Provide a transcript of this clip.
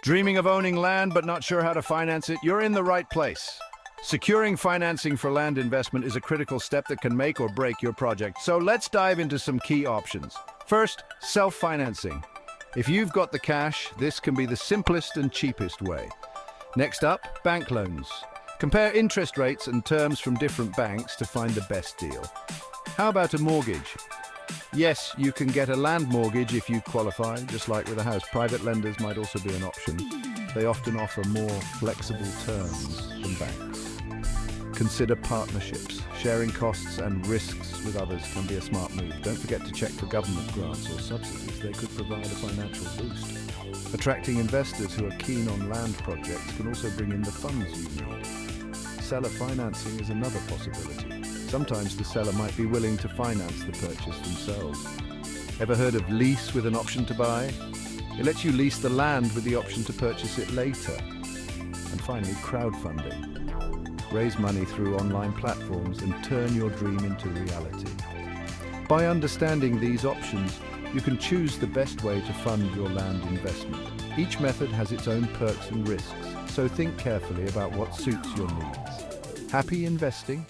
Dreaming of owning land but not sure how to finance it? You're in the right place. Securing financing for land investment is a critical step that can make or break your project. So let's dive into some key options. First, self-financing. If you've got the cash, this can be the simplest and cheapest way. Next up, bank loans. Compare interest rates and terms from different banks to find the best deal. How about a mortgage? Yes, you can get a land mortgage if you qualify, just like with a house. Private lenders might also be an option. They often offer more flexible terms than banks. Consider partnerships. Sharing costs and risks with others can be a smart move. Don't forget to check for government grants or subsidies. They could provide a financial boost. Attracting investors who are keen on land projects can also bring in the funds you need. Seller financing is another possibility. Sometimes the seller might be willing to finance the purchase themselves. Ever heard of lease with an option to buy? It lets you lease the land with the option to purchase it later. And finally, crowdfunding. Raise money through online platforms and turn your dream into reality. By understanding these options, you can choose the best way to fund your land investment. Each method has its own perks and risks, so think carefully about what suits your needs. Happy investing?